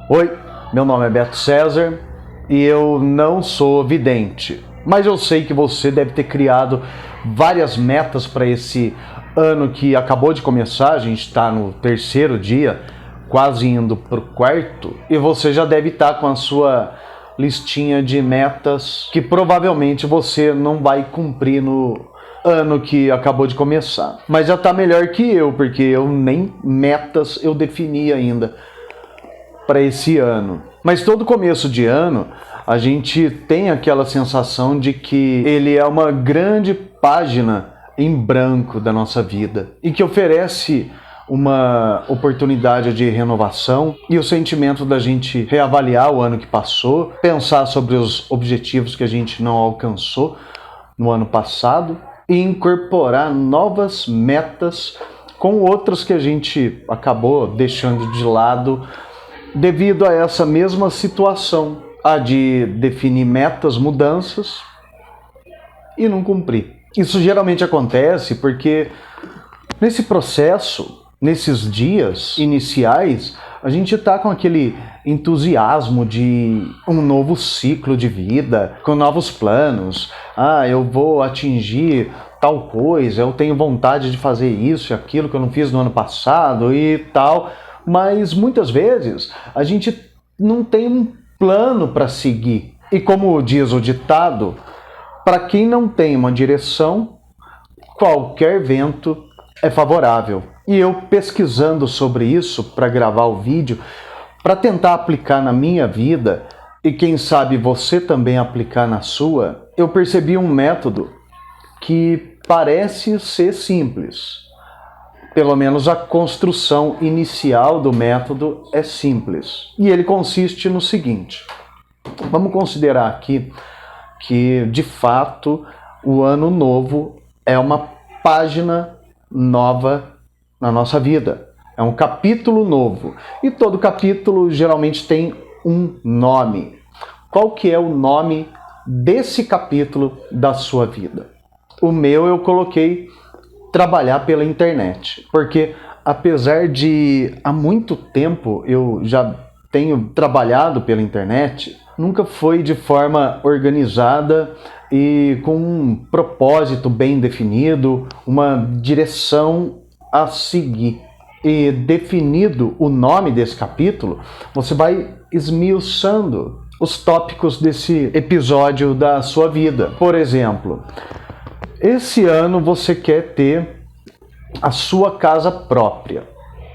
Oi, meu nome é Beto César e eu não sou vidente, mas eu sei que você deve ter criado várias metas para esse ano que acabou de começar. A gente está no terceiro dia, quase indo para o quarto, e você já deve estar com a sua listinha de metas que provavelmente você não vai cumprir no ano que acabou de começar. Mas já está melhor que eu, porque eu nem metas eu defini ainda para esse ano. Mas todo começo de ano a gente tem aquela sensação de que ele é uma grande página em branco da nossa vida e que oferece uma oportunidade de renovação e o sentimento da gente reavaliar o ano que passou, pensar sobre os objetivos que a gente não alcançou no ano passado e incorporar novas metas com outras que a gente acabou deixando de lado devido a essa mesma situação, a de definir metas, mudanças e não cumprir. Isso geralmente acontece porque nesse processo, nesses dias iniciais, a gente está com aquele entusiasmo de um novo ciclo de vida, com novos planos. Eu vou atingir tal coisa, eu tenho vontade de fazer isso e aquilo que eu não fiz no ano passado e tal. Mas muitas vezes a gente não tem um plano para seguir. E como diz o ditado, para quem não tem uma direção, qualquer vento é favorável. E eu pesquisando sobre isso para gravar o vídeo, para tentar aplicar na minha vida, e quem sabe você também aplicar na sua, eu percebi um método que parece ser simples. Pelo menos a construção inicial do método é simples. E ele consiste no seguinte: vamos considerar aqui que, de fato, o ano novo é uma página nova na nossa vida. É um capítulo novo. E todo capítulo geralmente tem um nome. Qual que é o nome desse capítulo da sua vida? O meu eu coloquei trabalhar pela internet, porque apesar de há muito tempo eu já tenho trabalhado pela internet, nunca foi de forma organizada e com um propósito bem definido, uma direção a seguir. E definido o nome desse capítulo, você vai esmiuçando os tópicos desse episódio da sua vida. Por exemplo, esse ano você quer ter a sua casa própria.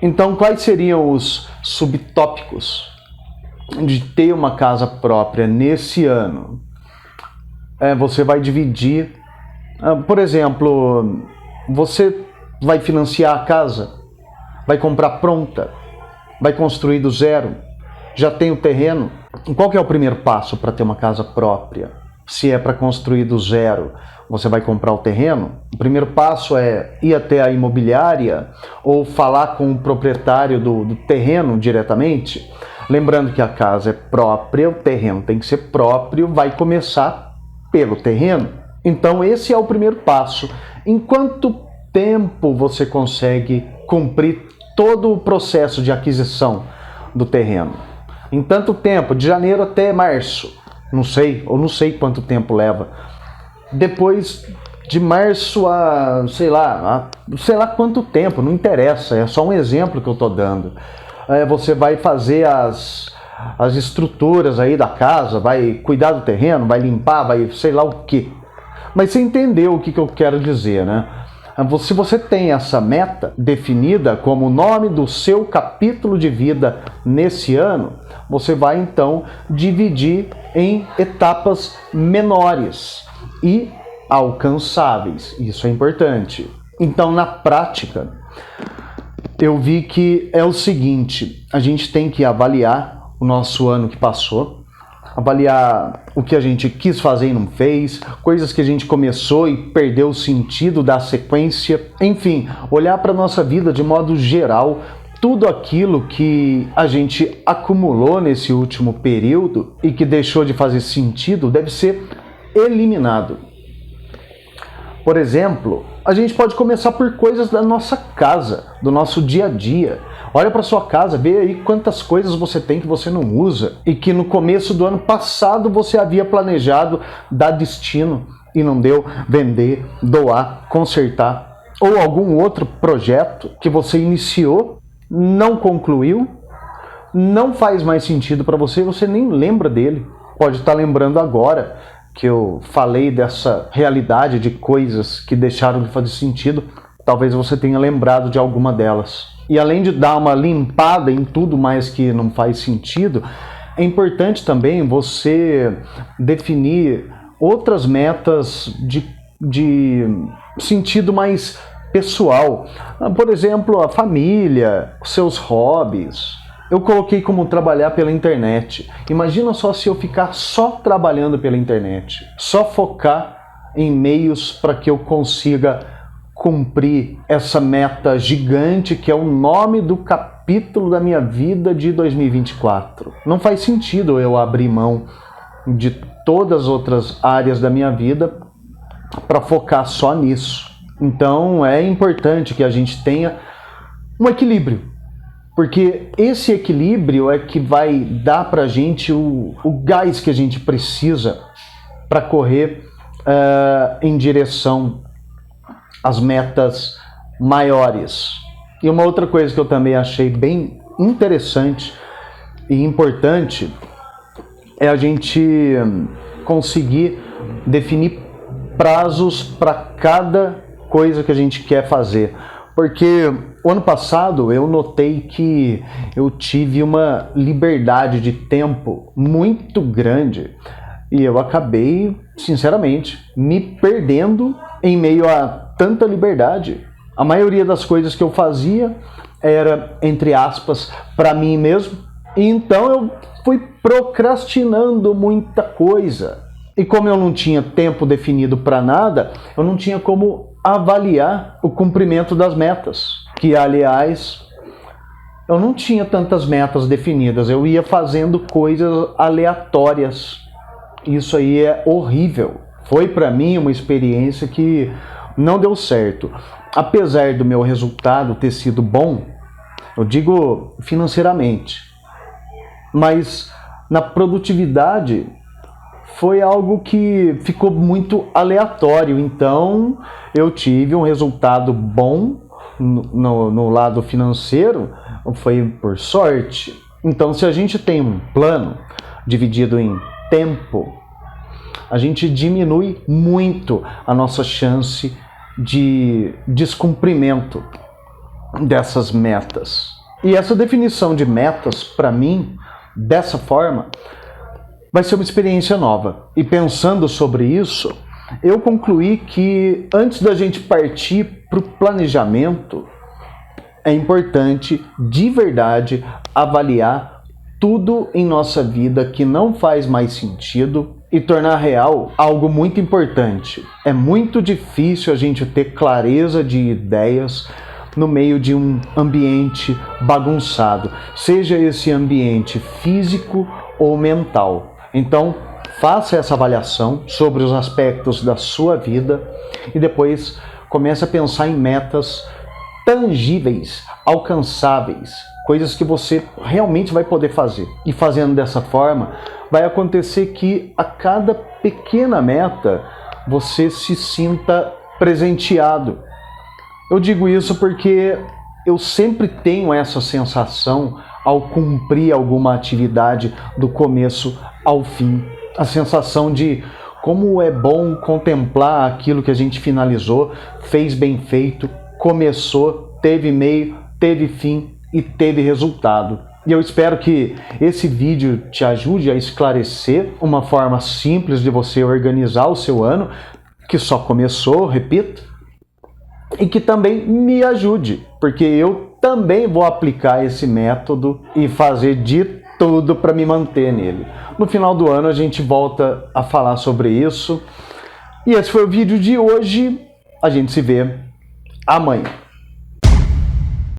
Então, quais seriam os subtópicos de ter uma casa própria nesse ano? Você vai dividir, por exemplo, você vai financiar a casa, vai comprar pronta, vai construir do zero, já tem o terreno. Qual que é o primeiro passo para ter uma casa própria? Se é para construir do zero, você vai comprar o terreno? O primeiro passo é ir até a imobiliária ou falar com o proprietário do terreno diretamente. Lembrando que a casa é própria, o terreno tem que ser próprio, vai começar pelo terreno. Então esse é o primeiro passo. Em quanto tempo você consegue cumprir todo o processo de aquisição do terreno? Em tanto tempo, de janeiro até março. Não sei quanto tempo leva. Depois de março a sei lá quanto tempo, não interessa, é só um exemplo que eu estou dando. Você vai fazer as estruturas aí da casa, vai cuidar do terreno, vai limpar, vai sei lá o quê. Mas você entendeu o que eu quero dizer, né? Se você tem essa meta definida como o nome do seu capítulo de vida nesse ano, você vai então dividir em etapas menores e alcançáveis. Isso é importante. Então, na prática, eu vi que é o seguinte: a gente tem que avaliar o nosso ano que passou, avaliar o que a gente quis fazer e não fez, coisas que a gente começou e perdeu o sentido da sequência, enfim, olhar para a nossa vida de modo geral, tudo aquilo que a gente acumulou nesse último período e que deixou de fazer sentido deve ser eliminado. Por exemplo, a gente pode começar por coisas da nossa casa, do nosso dia a dia. Olha para sua casa, vê aí quantas coisas você tem que você não usa e que no começo do ano passado você havia planejado dar destino e não deu, vender, doar, consertar, ou algum outro projeto que você iniciou, não concluiu, não faz mais sentido para você, você nem lembra dele. Pode estar lembrando agora que eu falei dessa realidade de coisas que deixaram de fazer sentido, talvez você tenha lembrado de alguma delas. E além de dar uma limpada em tudo mais que não faz sentido, é importante também você definir outras metas de sentido mais pessoal. Por exemplo, a família, seus hobbies. Eu coloquei como trabalhar pela internet. Imagina só se eu ficar só trabalhando pela internet, só focar em meios para que eu consiga cumprir essa meta gigante que é o nome do capítulo da minha vida de 2024. Não faz sentido eu abrir mão de todas as outras áreas da minha vida para focar só nisso. Então é importante que a gente tenha um equilíbrio, porque esse equilíbrio é que vai dar para a gente o gás que a gente precisa para correr em direção às metas maiores. E uma outra coisa que eu também achei bem interessante e importante é a gente conseguir definir prazos para cada coisa que a gente quer fazer. Porque o ano passado eu notei que eu tive uma liberdade de tempo muito grande e eu acabei, sinceramente, me perdendo em meio a tanta liberdade. A maioria das coisas que eu fazia era, entre aspas, para mim mesmo, e então eu fui procrastinando muita coisa. E como eu não tinha tempo definido para nada, eu não tinha como avaliar o cumprimento das metas, que aliás, eu não tinha tantas metas definidas, eu ia fazendo coisas aleatórias. Isso aí é horrível. Foi para mim uma experiência que não deu certo. Apesar do meu resultado ter sido bom, eu digo financeiramente, mas na produtividade foi algo que ficou muito aleatório. Então eu tive um resultado bom no lado financeiro, foi por sorte. Então se a gente tem um plano dividido em tempo, a gente diminui muito a nossa chance de descumprimento dessas metas. E essa definição de metas, para mim, dessa forma, vai ser uma experiência nova. E pensando sobre isso, eu concluí que antes da gente partir para o planejamento, é importante, de verdade, avaliar tudo em nossa vida que não faz mais sentido e tornar real algo muito importante. É muito difícil a gente ter clareza de ideias no meio de um ambiente bagunçado, seja esse ambiente físico ou mental. Então, faça essa avaliação sobre os aspectos da sua vida e depois comece a pensar em metas tangíveis, alcançáveis, coisas que você realmente vai poder fazer. E fazendo dessa forma, vai acontecer que a cada pequena meta você se sinta presenteado. Eu digo isso porque eu sempre tenho essa sensação ao cumprir alguma atividade do começo ao fim. A sensação de como é bom contemplar aquilo que a gente finalizou, fez bem feito, começou, teve meio, teve fim e teve resultado. E eu espero que esse vídeo te ajude a esclarecer uma forma simples de você organizar o seu ano, que só começou, repito, e que também me ajude, porque eu também vou aplicar esse método e fazer de tudo para me manter nele. No final do ano a gente volta a falar sobre isso. E esse foi o vídeo de hoje. A gente se vê amanhã.